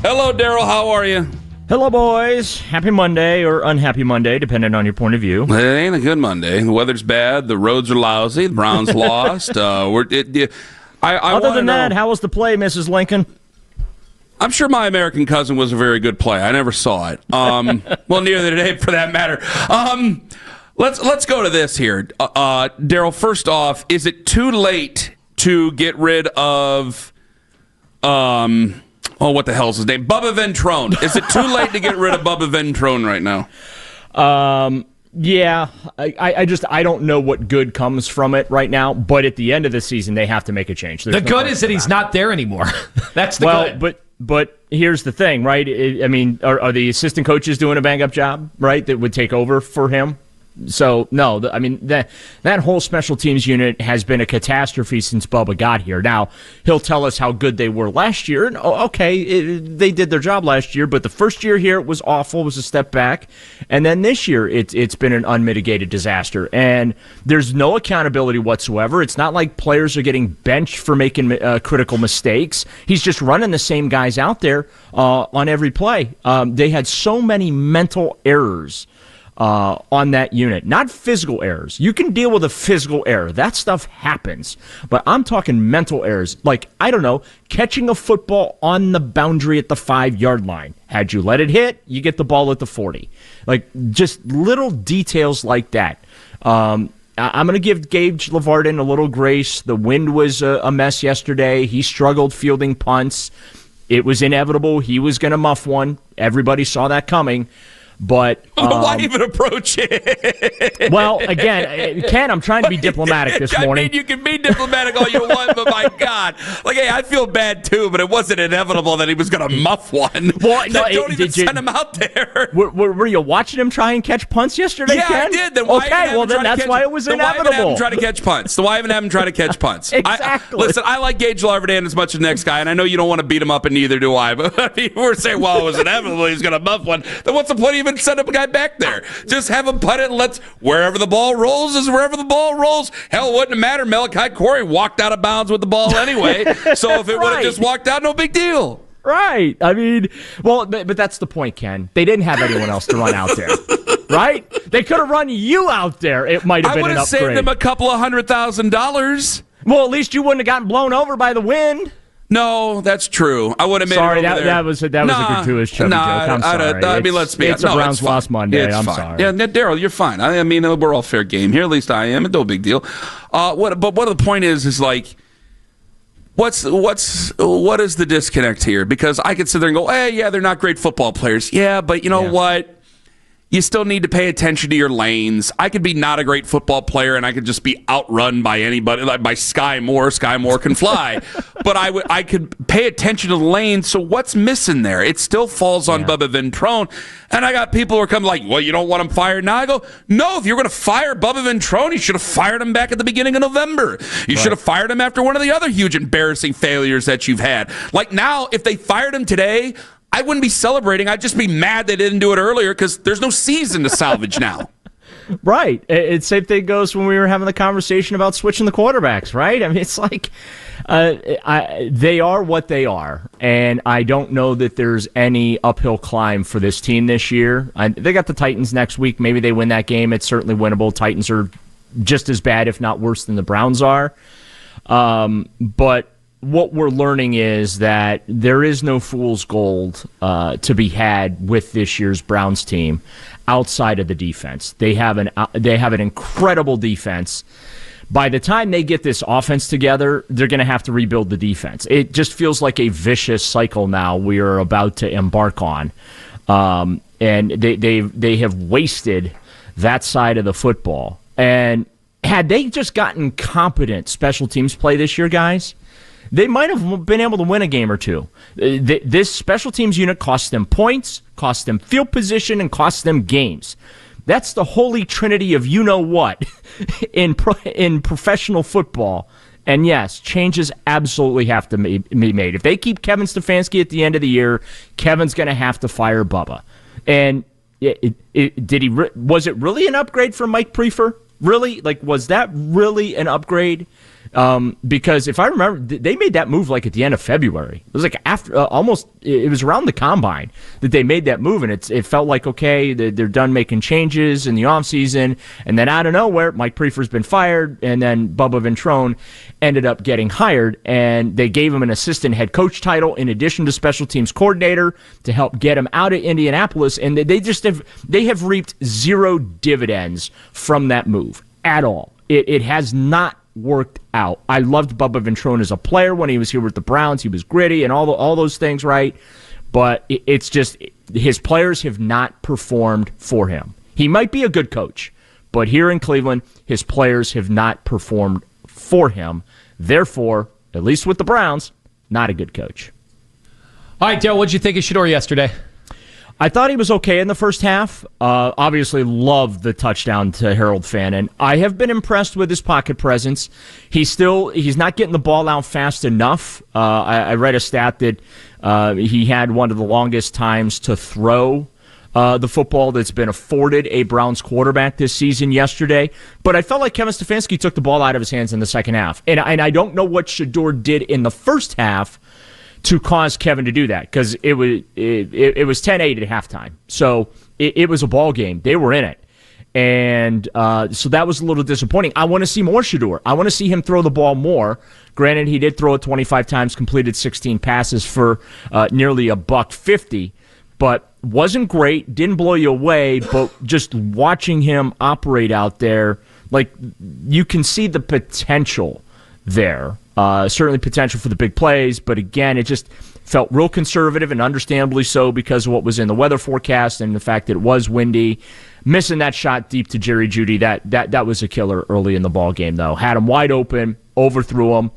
Hello, Daryl. How are you? Hello, boys. Happy Monday or unhappy Monday, depending on your point of view. It ain't a good Monday. The weather's bad. The roads are lousy. The Browns lost. Other than that, how was the play, Mrs. Lincoln? I'm sure My American Cousin was a very good play. I never saw it. Well, neither did Abe, for that matter. Let's go to this here. Daryl, first off, is it too late to get rid of what the hell's his name? Bubba Ventron. Is it too late to get rid of Bubba Ventron right now? Yeah. I don't know what good comes from it right now, but at the end of the season, they have to make a change. The good is that he's not there anymore. That's the good. But here's the thing, right? Are the assistant coaches doing a bang-up job, right, that would take over for him? So, no, that whole special teams unit has been a catastrophe since Bubba got here. Now, he'll tell us how good they were last year. And, they did their job last year, but the first year here it was awful, it was a step back. And then this year, it's been an unmitigated disaster. And there's no accountability whatsoever. It's not like players are getting benched for making critical mistakes. He's just running the same guys out there on every play. They had so many mental errors on that unit. Not physical errors. You can deal with a physical error. That stuff happens. But I'm talking mental errors. Like, I don't know, catching a football on the boundary at the 5-yard line. Had you let it hit, you get the ball at the 40. Like, just little details like that. I'm going to give Gage Lavardin a little grace. The wind was a mess yesterday. He struggled fielding punts. It was inevitable. He was going to muff one. Everybody saw that coming. But why even approach it? Well, again, Ken, I'm trying to be diplomatic this morning. I mean, you can be diplomatic all you want, but my God, hey, I feel bad too. But it wasn't inevitable that he was going to muff one. Well, no, don't even send him out there. Were you watching him try and catch punts yesterday? Yeah, Ken? I did. Then that's why it was inevitable. Why even have him try to catch punts? Why even have him try to catch punts? Exactly. Listen, I like Gage Lavardin as much as the next guy, and I know you don't want to beat him up, and neither do I. But we're saying, well, it was inevitable he's going to muff one. Then what's the point of even sending a guy back there? Just have him putt it and wherever the ball rolls is wherever the ball rolls. Hell, it wouldn't matter. Malachi Corey walked out of bounds with the ball anyway. So if it would have just walked out, no big deal. Right. I mean, well, but that's the point, Ken. They didn't have anyone else to run out there. Right? They could have run you out there. It might have been an upgrade. I would have saved them a couple of $100,000. Well, at least you wouldn't have gotten blown over by the wind. No, that's true. I would have made sorry, it over there. That was a gratuitous chubby joke. I'm sorry. I mean, let's be honest. It's a Browns lost Monday. I'm fine. sorry. Yeah, Daryl, you're fine. I mean, we're all fair game here. At least I am. It's no big deal. But what the point is like, what is the disconnect here? Because I could sit there and go, hey, yeah, they're not great football players. Yeah, but you know what? You still need to pay attention to your lanes. I could be not a great football player, and I could just be outrun by anybody, like by Sky Moore. Sky Moore can fly. But I could pay attention to the lanes, so what's missing there? It still falls on Bubba Ventron. And I got people who are coming like, well, you don't want him fired now? I go, no, if you're going to fire Bubba Ventron, you should have fired him back at the beginning of November. You should have fired him after one of the other huge embarrassing failures that you've had. Like now, if they fired him today, I wouldn't be celebrating. I'd just be mad they didn't do it earlier because there's no season to salvage now. Right. It's same thing goes when we were having the conversation about switching the quarterbacks, right? I mean, it's like they are what they are, and I don't know that there's any uphill climb for this team this year. They got the Titans next week. Maybe they win that game. It's certainly winnable. Titans are just as bad, if not worse, than the Browns are. But what we're learning is that there is no fool's gold to be had with this year's Browns team outside of the defense. They have an incredible defense. By the time they get this offense together, they're going to have to rebuild the defense. It just feels like a vicious cycle now we are about to embark on. And they have wasted that side of the football. And had they just gotten competent special teams play this year, guys, they might have been able to win a game or two. This special teams unit cost them points, cost them field position, and cost them games. That's the holy trinity of you-know-what in professional football. And yes, changes absolutely have to be made. If they keep Kevin Stefanski at the end of the year, Kevin's going to have to fire Bubba. And was it really an upgrade for Mike Prefer? Really? Like, was that really an upgrade? Because if I remember, they made that move like at the end of February. It was like after almost. It was around the combine that they made that move, and it felt like okay, they're done making changes in the offseason, and then out of nowhere, Mike Prefer's been fired, and then Bubba Ventron ended up getting hired, and they gave him an assistant head coach title in addition to special teams coordinator to help get him out of Indianapolis, and they have reaped zero dividends from that move at all. It has not worked out. I loved Bubba Ventron as a player when he was here with the Browns. He was gritty and all those things, right? But it's just his players have not performed for him. He might be a good coach, but here in Cleveland, his players have not performed for him. Therefore, at least with the Browns, not a good coach. All right, Daryl, what did you think of Shedeur yesterday? I thought he was okay in the first half. Obviously, loved the touchdown to Harold Fannin. I have been impressed with his pocket presence. He's not getting the ball out fast enough. I read a stat that he had one of the longest times to throw the football that's been afforded a Browns quarterback this season yesterday. But I felt like Kevin Stefanski took the ball out of his hands in the second half. And I don't know what Shedeur did in the first half to cause Kevin to do that, because it was 10-8 at halftime. So it was a ball game. They were in it. And so that was a little disappointing. I want to see more Shedeur. I want to see him throw the ball more. Granted, he did throw it 25 times, completed 16 passes for nearly $150, but wasn't great, didn't blow you away, but just watching him operate out there, like, you can see the potential there. Certainly potential for the big plays, but again, it just felt real conservative, and understandably so because of what was in the weather forecast and the fact that it was windy. Missing that shot deep to Jerry Jeudy, that was a killer early in the ball game, though. Had him wide open, overthrew him,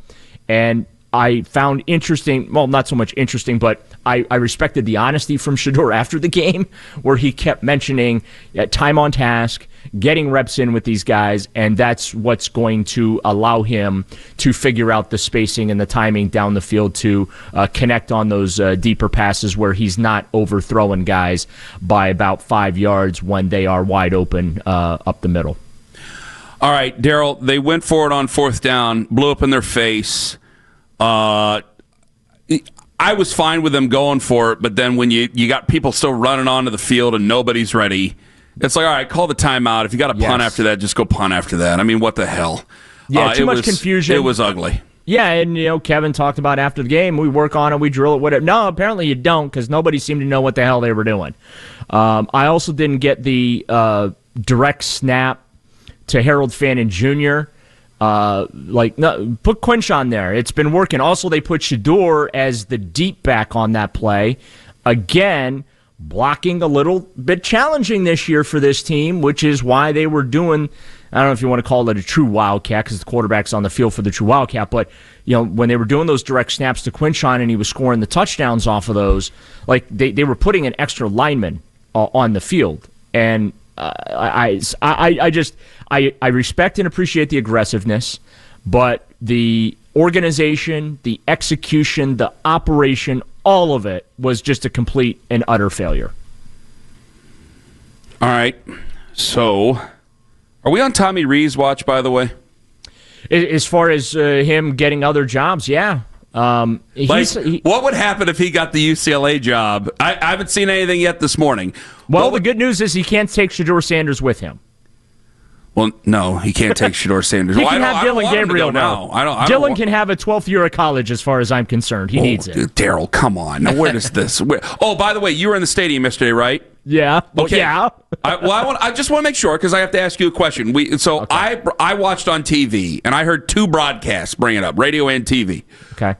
and I found interesting, well, not so much interesting, but I respected the honesty from Shedeur after the game, where he kept mentioning time on task, getting reps in with these guys, and that's what's going to allow him to figure out the spacing and the timing down the field to connect on those deeper passes where he's not overthrowing guys by about 5 yards when they are wide open up the middle. All right, Daryl, they went for it on fourth down, blew up in their face. I was fine with them going for it, but then when you got people still running onto the field and nobody's ready, it's like, all right, call the timeout. If you got to punt after that, just go punt after that. I mean, what the hell? Yeah, too much confusion. It was ugly. Yeah, and Kevin talked about after the game, we work on it, we drill it, whatever. No, apparently you don't, because nobody seemed to know what the hell they were doing. I also didn't get the direct snap to Harold Fannin Jr., put Quinshon there. It's been working. Also, they put Shedeur as the deep back on that play. Again, blocking a little bit challenging this year for this team, which is why they were doing, I don't know if you want to call it a true wildcat, because the quarterback's on the field for the true wildcat, but when they were doing those direct snaps to Quinshon and he was scoring the touchdowns off of those, like they were putting an extra lineman on the field. And I respect and appreciate the aggressiveness, but the organization, the execution, the operation, all of it was just a complete and utter failure. All right. So, are we on Tommy Rees' watch, by the way? As far as him getting other jobs, yeah. What would happen if he got the UCLA job? I haven't seen anything yet this morning. Well, the good news is he can't take Shedeur Sanders with him. Well, no, he can't take Shedeur Sanders. He can have Dylan Gabriel now. Dylan can have a 12th year of college as far as I'm concerned. He needs it. Daryl, come on. Now, where does this... by the way, you were in the stadium yesterday, right? Yeah. Okay. Yeah. I just want to make sure, because I have to ask you a question. I watched on TV, and I heard two broadcasts bring it up, radio and TV,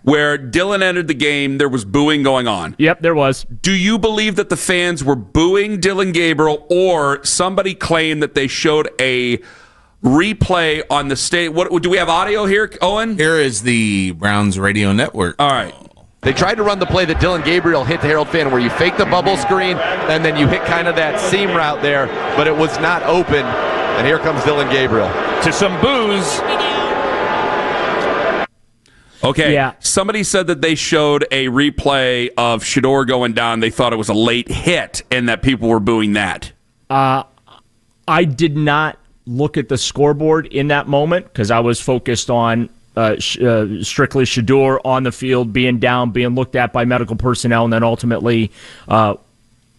where Dylan entered the game, there was booing going on. Yep, there was. Do you believe that the fans were booing Dylan Gabriel, or somebody claimed that they showed a replay on the stage? What do we have audio here, Owen? Here is the Browns radio network. All right. They tried to run the play that Dylan Gabriel hit to Harold Fannin, where you fake the bubble screen and then you hit kind of that seam route there, but it was not open. And here comes Dylan Gabriel. To some boos. Okay. Yeah. Somebody said that they showed a replay of Shedeur going down. They thought it was a late hit and that people were booing that. I did not look at the scoreboard in that moment because I was focused on strictly Shedeur on the field, being down, being looked at by medical personnel, and then ultimately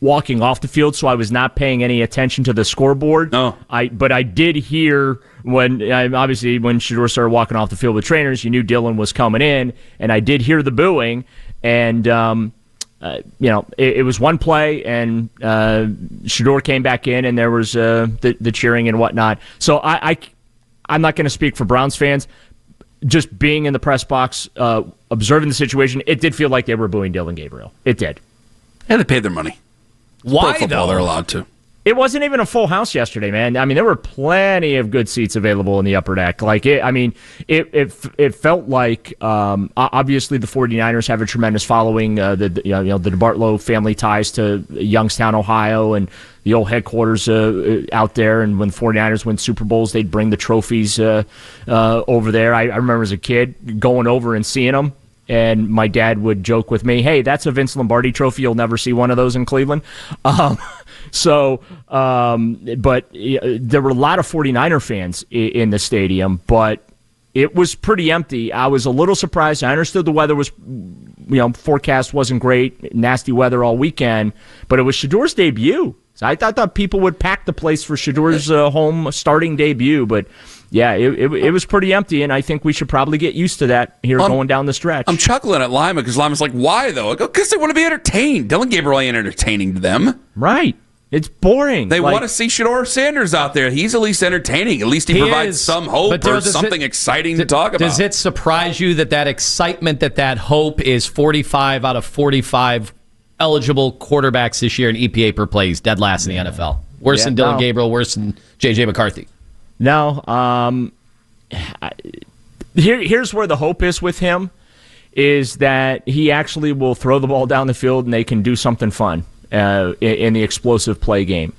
walking off the field. So I was not paying any attention to the scoreboard. No. But I did hear obviously when Shedeur started walking off the field with trainers, you knew Dylan was coming in, and I did hear the booing. And it was one play, and Shedeur came back in, and there was the cheering and whatnot. So I'm not going to speak for Browns fans. Just being in the press box, observing the situation, it did feel like they were booing Dylan Gabriel. It did. Yeah, they paid their money. Why, Pro football, though? they're allowed to. It wasn't even a full house yesterday, man. I mean, there were plenty of good seats available in the upper deck. It felt like obviously the 49ers have a tremendous following. The DeBartolo family ties to Youngstown, Ohio, and the old headquarters out there. And when the 49ers win Super Bowls, they'd bring the trophies over there. I remember as a kid going over and seeing them. And my dad would joke with me, "Hey, that's a Vince Lombardi trophy. You'll never see one of those in Cleveland." But there were a lot of 49er fans in the stadium, but it was pretty empty. I was a little surprised. I understood the weather was, forecast wasn't great, nasty weather all weekend, but it was Shedeur's debut. So I thought people would pack the place for Shedeur's home starting debut, but yeah, it was pretty empty, and I think we should probably get used to that here going down the stretch. I'm chuckling at Lima because Lima's like, why, though? I go, because they want to be entertained. Dylan Gabriel ain't entertaining to them. Right. It's boring. They want to see Shedeur Sanders out there. He's at least entertaining. At least he provides some hope or something exciting to talk about. Does it surprise you that excitement, that hope is 45 out of 45 eligible quarterbacks this year in EPA per play? He's dead last in the NFL. Worse than Dylan Gabriel, worse than J.J. McCarthy. No. Here's where the hope is with him, is that he actually will throw the ball down the field and they can do something fun in the explosive play game.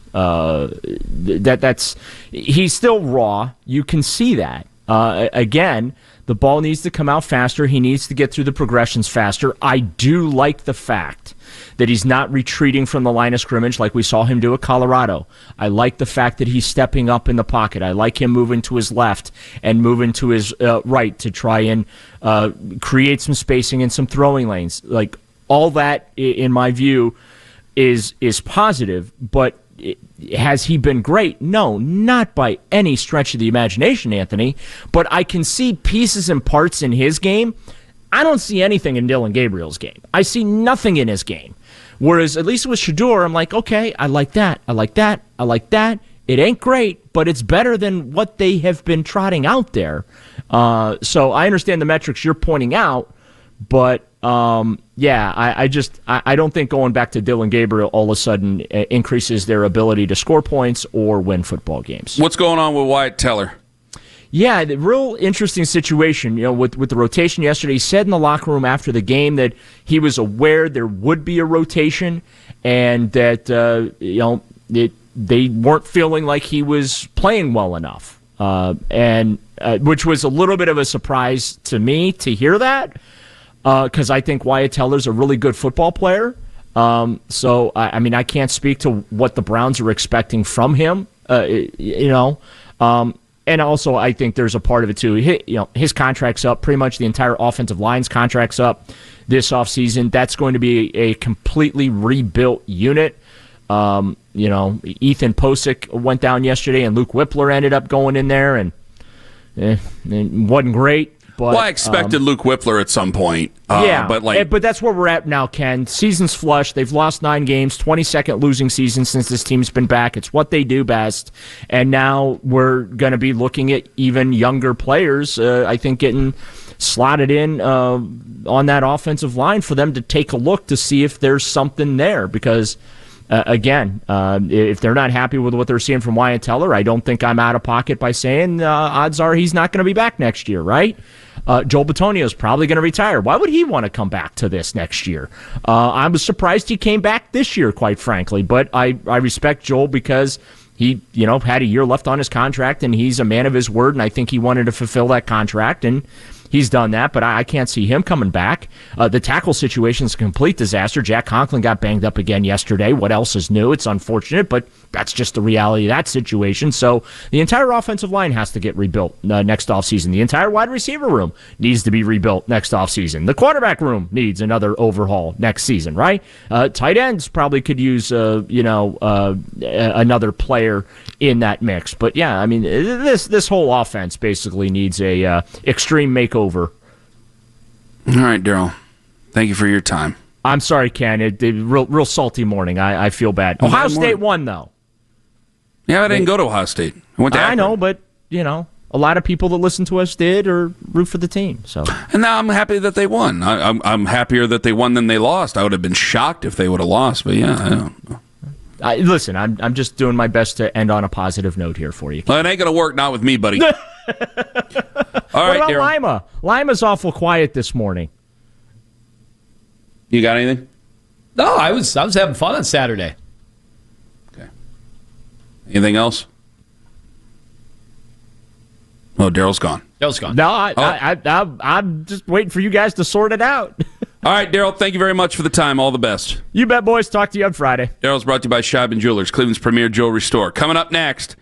He's still raw. You can see that. Again, the ball needs to come out faster. He needs to get through the progressions faster. I do like the fact that he's not retreating from the line of scrimmage like we saw him do at Colorado. I like the fact that he's stepping up in the pocket. I like him moving to his left and moving to his right to try and create some spacing and some throwing lanes. Like, all that, in my view, is positive, but has he been great? No, not by any stretch of the imagination, Anthony. But I can see pieces and parts in his game. I don't see anything in Dylan Gabriel's game. I see nothing in his game. Whereas, at least with Shedeur, I'm like, okay, I like that. I like that. I like that. It ain't great, but it's better than what they have been trotting out there. So I understand the metrics you're pointing out, but I don't think going back to Dylan Gabriel all of a sudden increases their ability to score points or win football games. What's going on with Wyatt Teller? Yeah, the real interesting situation, with the rotation yesterday. He said in the locker room after the game that he was aware there would be a rotation and that they weren't feeling like he was playing well enough, which was a little bit of a surprise to me to hear that. Because I think Wyatt Teller's a really good football player. So I can't speak to what the Browns are expecting from him. And also I think there's a part of it too. His contract's up. Pretty much the entire offensive line's contract's up this offseason. That's going to be a completely rebuilt unit. Ethan Posick went down yesterday, and Luke Whippler ended up going in there, and it wasn't great. But, I expected Luke Whippler at some point. But that's where we're at now, Ken. Season's flush. They've lost 9 games, 22nd losing season since this team's been back. It's what they do best. And now we're going to be looking at even younger players, I think, getting slotted in on that offensive line for them to take a look to see if there's something there. Because, if they're not happy with what they're seeing from Wyatt Teller, I don't think I'm out of pocket by saying odds are he's not going to be back next year, right? Joel Bitonio is probably going to retire. Why would he want to come back to this next year? I was surprised he came back this year, quite frankly, but I respect Joel because he had a year left on his contract, and he's a man of his word, and I think he wanted to fulfill that contract, and he's done that, but I can't see him coming back. The tackle situation is a complete disaster. Jack Conklin got banged up again yesterday. What else is new? It's unfortunate, but that's just the reality of that situation. So the entire offensive line has to get rebuilt next offseason. The entire wide receiver room needs to be rebuilt next offseason. The quarterback room needs another overhaul next season, right? Tight ends probably could use another player in that mix. But yeah, I mean, this whole offense basically needs a extreme makeover. All right, Daryl. Thank you for your time. I'm sorry, Ken. Real salty morning. I feel bad. Ohio State won, though. Yeah, I didn't go to Ohio State. I went to Akron. I know, but, a lot of people that listen to us did or root for the team. So, and now I'm happy that they won. I'm happier that they won than they lost. I would have been shocked if they would have lost, but yeah, I don't know. Listen, I'm just doing my best to end on a positive note here for you. Well, it ain't going to work, not with me, buddy. All right, what about Daryl? Lima? Lima's awful quiet this morning. You got anything? No, I was having fun on Saturday. Okay. Anything else? Oh, Daryl's gone. Daryl's gone. No, I'm just waiting for you guys to sort it out. All right, Daryl, thank you very much for the time. All the best. You bet, boys. Talk to you on Friday. Daryl's brought to you by Scheib & Jewelers, Cleveland's premier jewelry store. Coming up next,